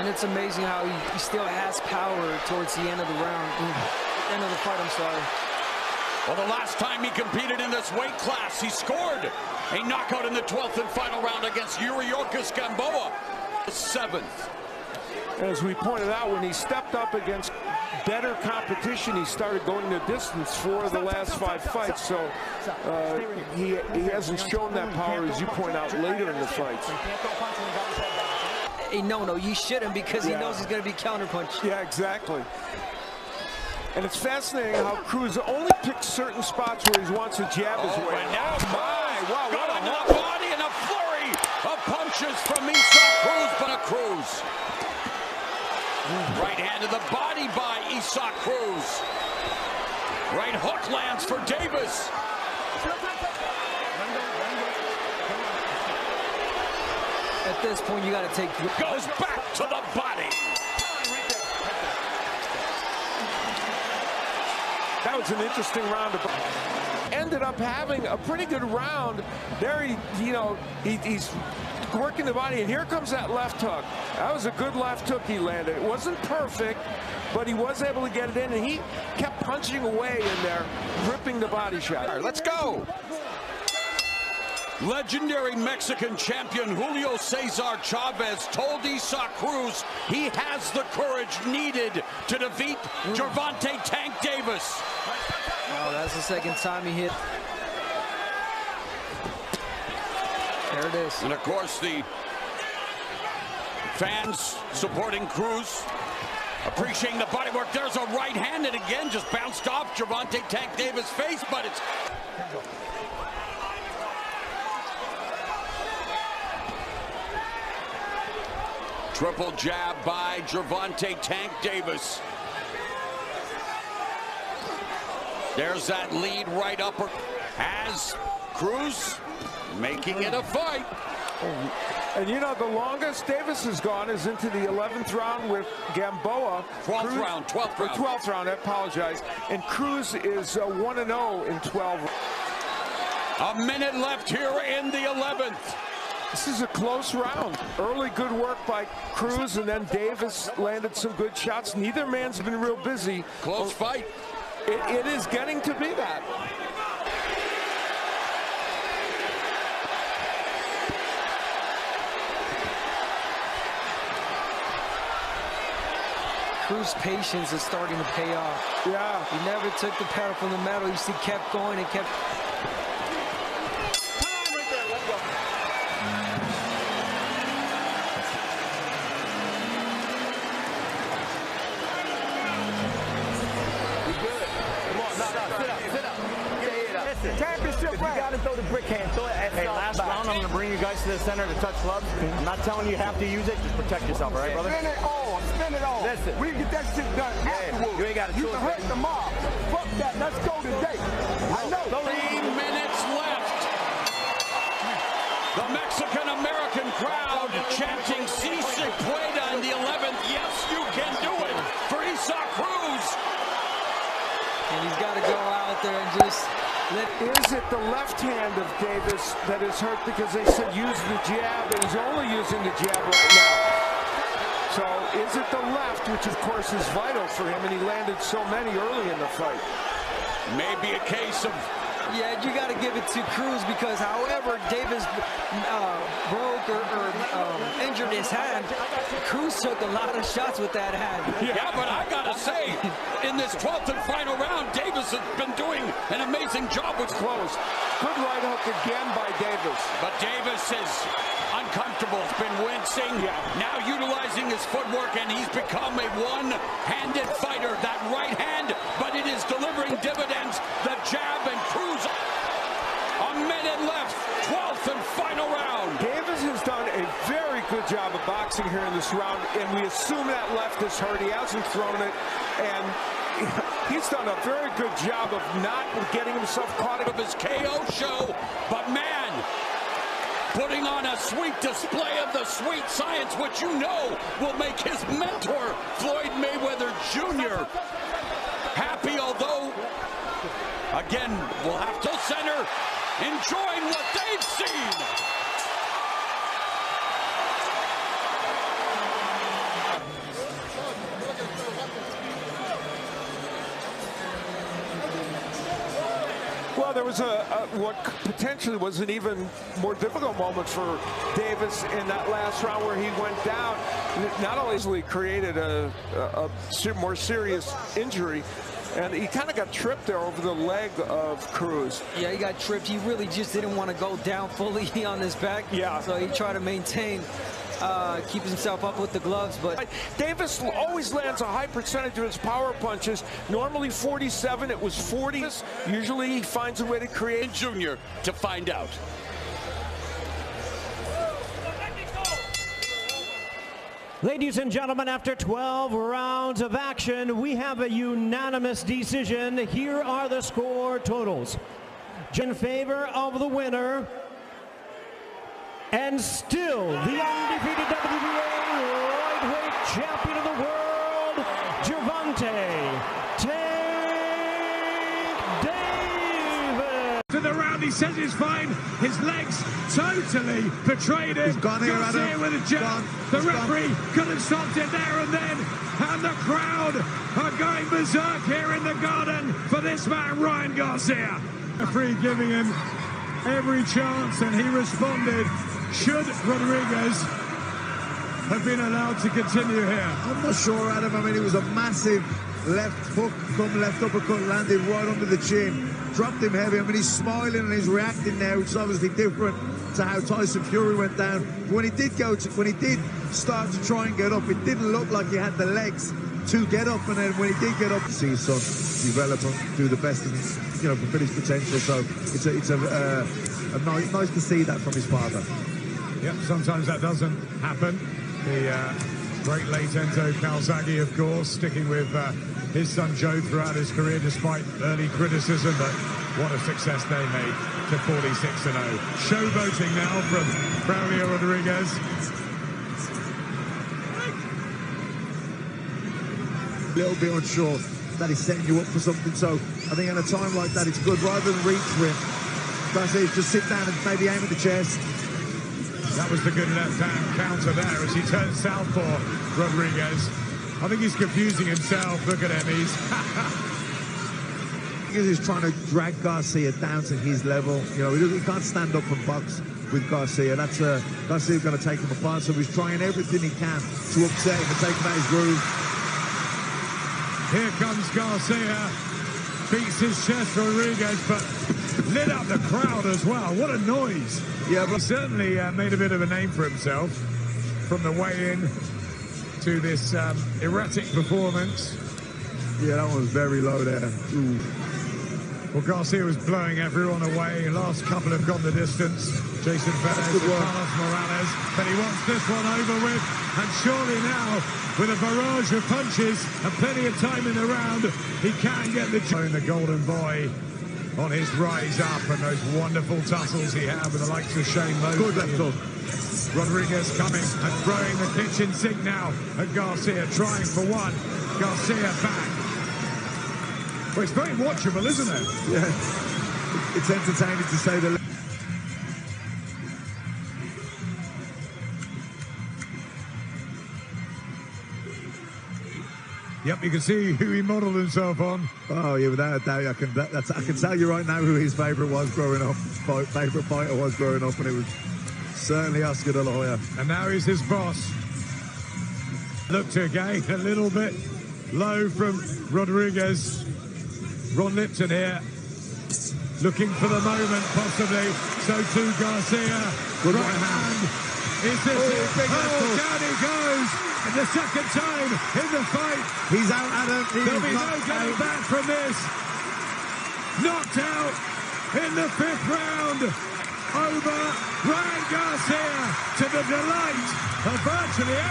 And it's amazing how he still has power towards the end of the round. End of the fight, I'm sorry. Well, the last time he competed in this weight class, he scored a knockout in the 12th and final round against Gervonta Gamboa, the 7th. As we pointed out, when he stepped up against better competition, he started going the distance for the last 5 fights. So he hasn't shown that power, as you point out, later in the fights. Hey, no, you shouldn't, because he knows he's going to be counterpunched. Yeah, exactly. And it's fascinating how Cruz only picks certain spots where he wants to jab his way. And now Wow, got under the body and a flurry of punches from Isaac Cruz, but a Cruz. Right hand to the body by Isaac Cruz. Right hook lands for Davis. At this point, you got to take... Goes back to the body. That was an interesting round. Ended up having a pretty good round. There, he's working the body, and here comes that left hook. That was a good left hook he landed. It wasn't perfect, but he was able to get it in, and he kept punching away in there, ripping the body shot. All right, let's go. Legendary Mexican champion Julio Cesar Chavez told Isaac Cruz he has the courage needed to defeat Gervonta Tank Davis. Oh, that's the second time he hit. There it is. And of course, the fans supporting Cruz, appreciating the body work. There's a right hand, and again, just bounced off Gervonta Tank Davis' face, but it's... Triple jab by Gervonta Tank Davis. There's that lead right upper as Cruz making it a fight. And the longest Davis has gone is into the 11th round with Gamboa. 12th round. 12th round, I apologize. And Cruz is 1-0 in 12. A minute left here in the 11th. This is a close round. Early good work by Cruz, and then Davis landed some good shots. Neither man's been real busy. Close fight. It is getting to be that. Cruz's patience is starting to pay off. Yeah. He never took the pedal from the metal. He kept going and kept... Championship, you got to throw the brick hand. Throw it at last round, I'm going to bring you guys to the center to touch gloves. I'm not telling you have to use it. Just protect yourself, all right, brother? Spin it all. Spin it all. Listen. We get that shit done afterwards. You ain't got to You do can it, hurt the mob. Fuck that. Let's go today. I know. 3 minutes left. The Mexican-American crowd chanting "Si se puede" in the 11th. Yes, you can do it for Isaac Cruz. And he's got to go out there and just... Is it the left hand of Davis that is hurt, because they said use the jab, and he's only using the jab right now. So is it the left, which of course is vital for him, and he landed so many early in the fight. Maybe a case of... Yeah, you got to give it to Cruz, because however Davis broke or injured his hand, Cruz took a lot of shots with that hand. Yeah, but I got to say, in this 12th and final round, Davis has been doing an amazing job with Close. Good right hook again by Davis. But Davis is uncomfortable. He's been wincing, now utilizing his footwork, and he's become a one-handed fighter. That right hand, but it is delivering dividends. The jab, and Cruz. A minute left, 12th and final round. Davis has done a very good job of boxing here in this round, and we assume that left is hurt. He hasn't thrown it, and he's done a very good job of not getting himself caught up of his KO show. But man, putting on a sweet display of the sweet science, which will make his mentor, Floyd Mayweather Jr., happy, although, again, we'll have to center, enjoying what they've seen. Well, there was what potentially was an even more difficult moment for Davis in that last round where he went down. Not only easily created a more serious injury, and he kind of got tripped there over the leg of Cruz. Yeah, he got tripped. He really just didn't want to go down fully on his back. Yeah. So he tried to maintain, keep himself up with the gloves. But Davis always lands a high percentage of his power punches. Normally 47, it was 40. Usually he finds a way to create. Junior to find out. Ladies and gentlemen, after 12 rounds of action, we have a unanimous decision. Here are the score totals. In favor of the winner, and still the undefeated WBA lightweight champion of the world, Gervonta Davis. To the round, he says he's fine. His legs totally betrayed him. He's gone here, Garcia with a jab. The referee could have stopped it there and then. And the crowd are going berserk here in the garden for this man, Ryan Garcia. The referee giving him every chance, and he responded. Should Rodriguez have been allowed to continue here? I'm not sure, Adam. I mean, it was a massive left hook, left uppercut, landed right under the chin, dropped him heavy. I mean, he's smiling and he's reacting now, which is obviously different to how Tyson Fury went down. When he did start to try and get up, it didn't look like he had the legs to get up, and then when he did get up, see his son develop and do the best of his, fulfill his potential. So it's nice to see that from his father. Yep, sometimes that doesn't happen. The great late Enzo Calzaghe, of course, sticking with his son Joe throughout his career, despite early criticism, but what a success they made to 46-0. Showboating now from Braulio Rodriguez. A little bit unsure that he's setting you up for something, so I think at a time like that, it's good, rather than reach for him, Garcia, just sit down and maybe aim at the chest. That was the good left-hand counter there as he turns southpaw, Rodriguez. I think he's confusing himself. Look at him, He's trying to drag Garcia down to his level. He can't stand up and box with Garcia. That's Garcia's going to take him apart, so he's trying everything he can to upset him and take him out his groove. Here comes Garcia, beats his chest, Rodriguez, but lit up the crowd as well. What a noise. Yeah, but he certainly made a bit of a name for himself from the weigh-in to this erratic performance. Yeah, that one was very low there. Ooh. Well, Garcia was blowing everyone away. Last couple have gone the distance. Jason Perez and Carlos Morales. But he wants this one over with. And surely now, with a barrage of punches and plenty of time in the round, he can get the... Showing the golden boy on his rise up, and those wonderful tussles he had with the likes of Shane Mosley. Good left hook. Rodriguez coming and throwing the kitchen sink now at Garcia, trying for one. Garcia back. Well, it's very watchable, isn't it? Yeah. It's entertaining to say the least. Yep, you can see who he modelled himself on. Oh, yeah, without a doubt, I can tell you right now who his favourite was growing up. Favourite fighter was growing up, and it was certainly Oscar De La Hoya. And now he's his boss. Looked again a little bit low from Rodriguez. Ron Lipton here, looking for the moment, possibly. So too Garcia. Good right hand. Is this it? Down he goes. And the second time in the fight. He's out, Adam. There'll be no getting back from this. Knocked out in the 5th round over Ryan Garcia, to the delight of virtually everyone.